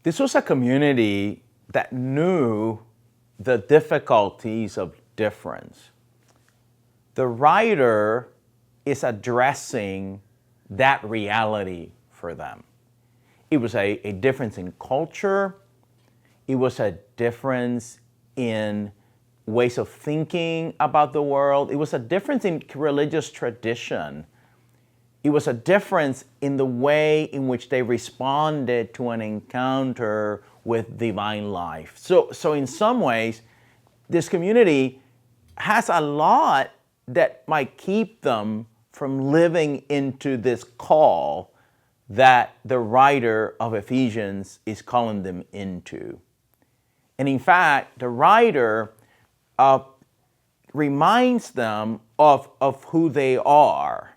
This was a community that knew the difficulties of difference. The writer is addressing that reality for them. It was a difference in culture. It was a difference in ways of thinking about the world. It was a difference in religious tradition. It was a difference in the way in which they responded to an encounter with divine life. So in some ways, this community has a lot that might keep them from living into this call that the writer of Ephesians is calling them into. And in fact, the writer reminds them of who they are,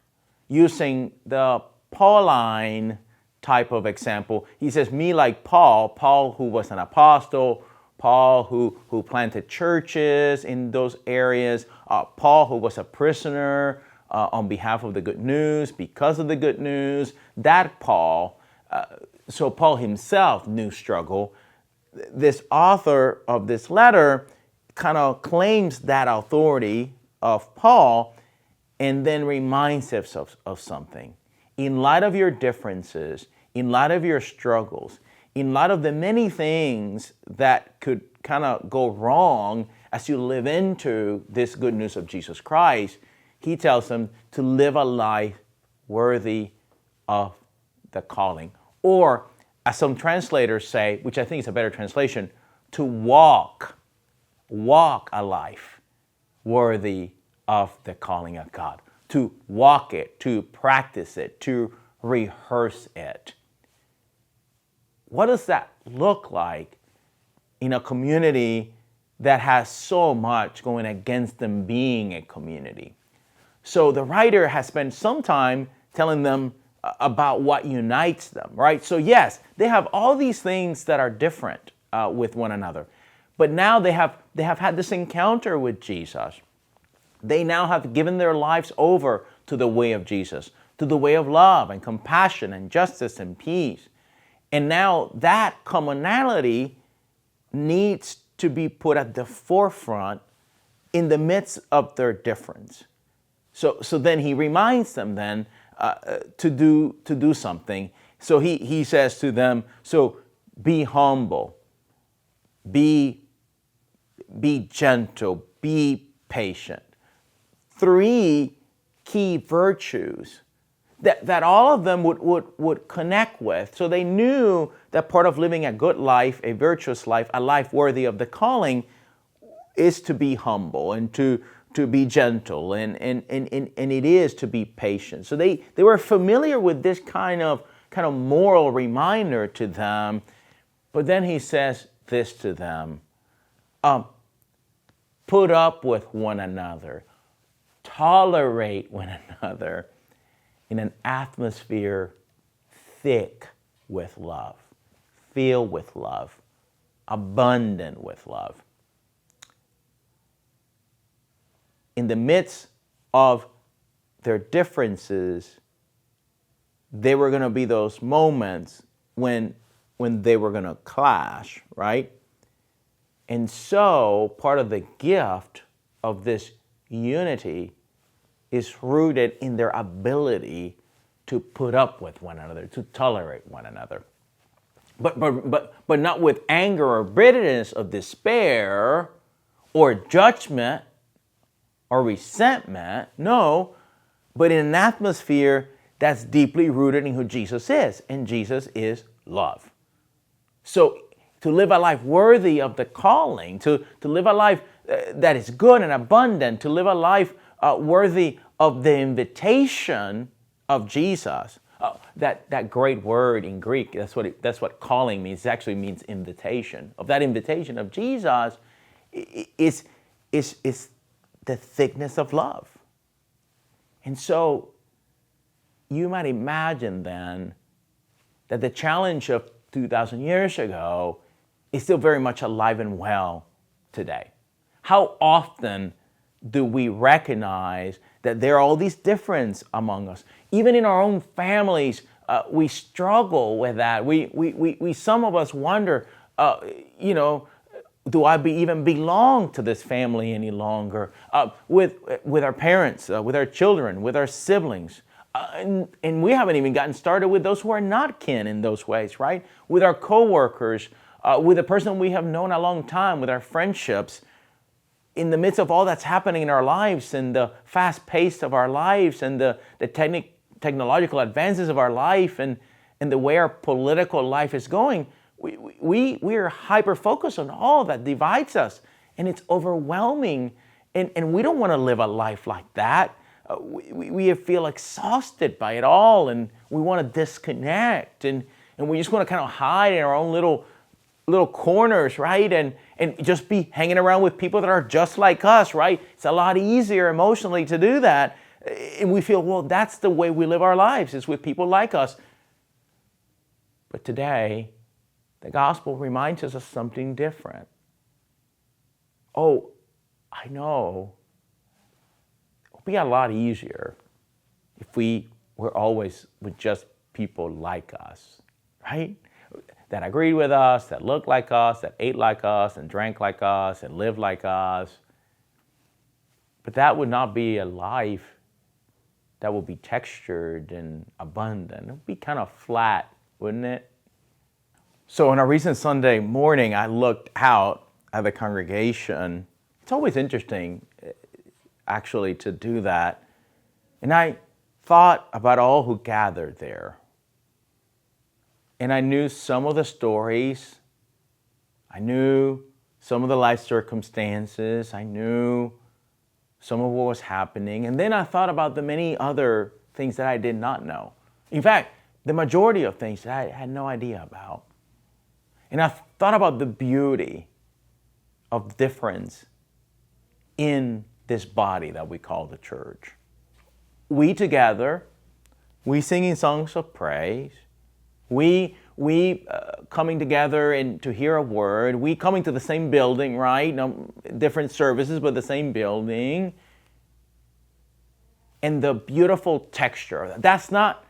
using the Pauline type of example. He says, me like Paul who was an apostle, Paul who planted churches in those areas, Paul who was a prisoner on behalf of the good news, because of the good news, that Paul. So Paul himself knew struggle. This author of this letter kind of claims that authority of Paul and then reminds us of something. In light of your differences, in light of your struggles, in light of the many things that could kind of go wrong as you live into this good news of Jesus Christ, he tells them to live a life worthy of the calling. Or, as some translators say, which I think is a better translation, to walk a life worthy of the calling of God. To walk it, to practice it, to rehearse it. What does that look like in a community that has so much going against them being a community? So the writer has spent some time telling them about what unites them, right? So yes, they have all these things that are different with one another. But now they have had this encounter with Jesus. They now have given their lives over to the way of Jesus, to the way of love and compassion and justice and peace. And now that commonality needs to be put at the forefront in the midst of their difference. So then he reminds them then to do something. So he says to them, so be humble, be gentle, be patient. 3 key virtues that all of them would connect with. So they knew that part of living a good life, a virtuous life, a life worthy of the calling, is to be humble and to be gentle and it is to be patient. So they were familiar with this kind of moral reminder to them. But then he says this to them, put up with one another, tolerate one another in an atmosphere thick with love, filled with love, abundant with love. In the midst of their differences, there were going to be those moments when they were going to clash, right? And so part of the gift of this unity is rooted in their ability to put up with one another, to tolerate one another. But not with anger or bitterness of despair or judgment or resentment, no, but in an atmosphere that's deeply rooted in who Jesus is, and Jesus is love. So to live a life worthy of the calling, to live a life that is good and abundant, to live a life worthy of the invitation of Jesus. That great word in Greek, that's what calling means. It actually means invitation. Of that invitation of Jesus is the thickness of love. And so you might imagine then that the challenge of 2,000 years ago is still very much alive and well today. How often do we recognize that there are all these differences among us? Even in our own families, we struggle with that. We some of us wonder, do I even belong to this family any longer? With our parents, with our children, with our siblings. And we haven't even gotten started with those who are not kin in those ways, right? With our coworkers, with the person we have known a long time, with our friendships. In the midst of all that's happening in our lives and the fast pace of our lives and the technological advances of our life and the way our political life is going, we are hyper-focused on all that divides us. And it's overwhelming. And we don't want to live a life like that. We feel exhausted by it all, and we want to disconnect. And we just want to kind of hide in our own little corners, right? And just be hanging around with people that are just like us, right? It's a lot easier emotionally to do that. And we feel, well, that's the way we live our lives, is with people like us. But today, the gospel reminds us of something different. Oh, I know. It would be a lot easier if we were always with just people like us, right? That agreed with us, that looked like us, that ate like us, and drank like us, and lived like us. But that would not be a life that would be textured and abundant. It would be kind of flat, wouldn't it? So on a recent Sunday morning, I looked out at the congregation. It's always interesting, actually, to do that. And I thought about all who gathered there. And I knew some of the stories. I knew some of the life circumstances. I knew some of what was happening. And then I thought about the many other things that I did not know. In fact, the majority of things that I had no idea about. And I thought about the beauty of difference in this body that we call the church. We together, we singing songs of praise. We coming together and to hear a word. We coming to the same building, right? Different services, but the same building. And the beautiful texture. That's not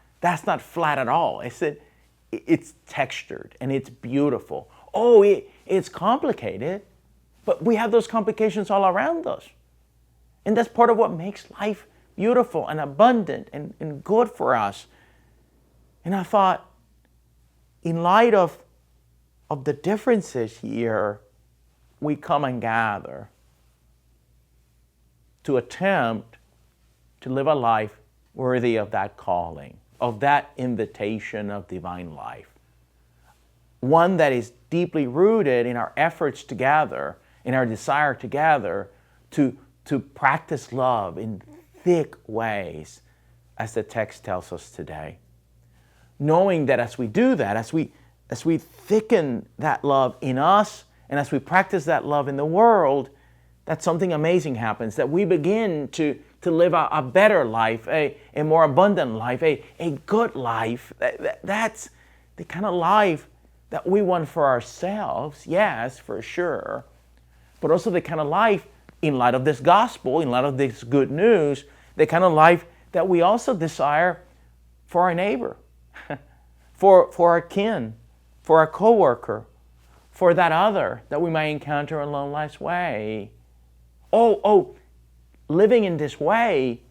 flat at all. It's textured and it's beautiful. Oh, it's complicated, but we have those complications all around us. And that's part of what makes life beautiful and abundant and good for us. And I thought, in light of the differences here, we come and gather to attempt to live a life worthy of that calling, of that invitation of divine life. One that is deeply rooted in our efforts together, in our desire together to practice love in thick ways, as the text tells us today. Knowing that as we do that, as we thicken that love in us, and as we practice that love in the world, that something amazing happens, that we begin to live a better life, a more abundant life, a good life. That's the kind of life that we want for ourselves, yes, for sure, but also the kind of life, in light of this gospel, in light of this good news, the kind of life that we also desire for our neighbor. For our kin, for our coworker, for that other that we may encounter along life's way. Living in this way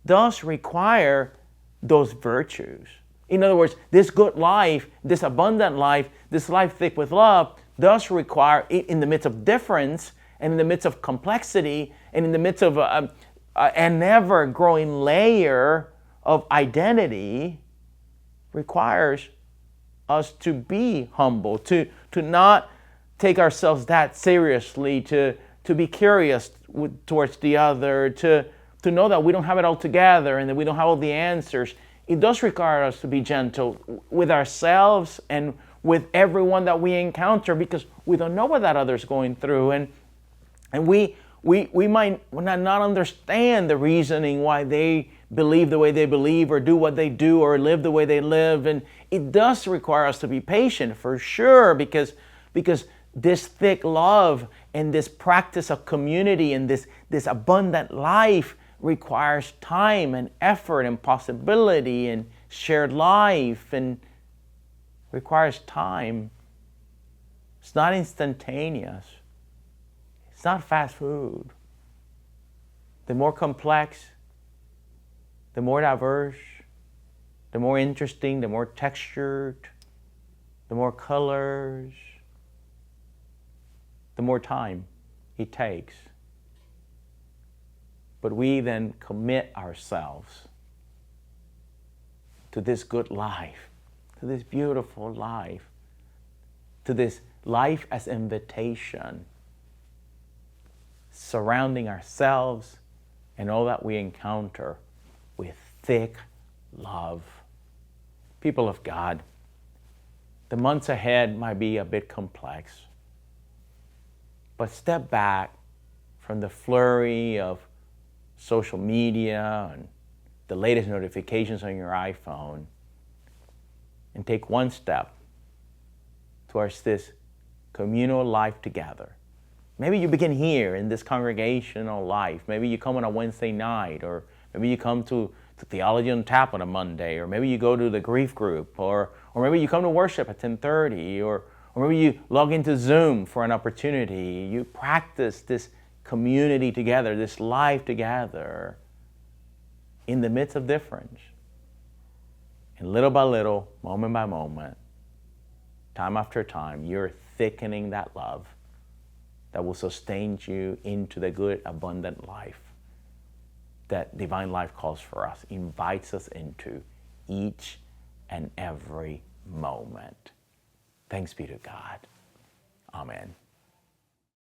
does require those virtues. In other words, this good life, this abundant life, this life thick with love does require, in the midst of difference and in the midst of complexity and in the midst of an ever-growing layer of identity, requires us to be humble, to not take ourselves that seriously, to be curious towards the other, to know that we don't have it all together and that we don't have all the answers. It does require us to be gentle with ourselves and with everyone that we encounter, because we don't know what that other's going through, and we might not understand the reasoning why they believe the way they believe or do what they do or live the way they live. And it does require us to be patient, for sure, because this thick love and this practice of community and this abundant life requires time and effort and possibility and shared life and requires time. It's not instantaneous. It's not fast food. The more complex, the more diverse, the more interesting, the more textured, the more colors, the more time it takes. But we then commit ourselves to this good life, to this beautiful life, to this life as invitation, surrounding ourselves and all that we encounter with thick love. People of God, the months ahead might be a bit complex, but step back from the flurry of social media and the latest notifications on your iPhone and take one step towards this communal life together. Maybe you begin here in this congregational life. Maybe you come on a Wednesday night, or maybe you come to Theology on Tap on a Monday, or maybe you go to the grief group, or maybe you come to worship at 10:30, or maybe you log into Zoom for an opportunity. You practice this community together, this life together in the midst of difference. And little by little, moment by moment, time after time, you're thickening that love that will sustain you into the good, abundant life that divine life calls for us, invites us into each and every moment. Thanks be to God. Amen.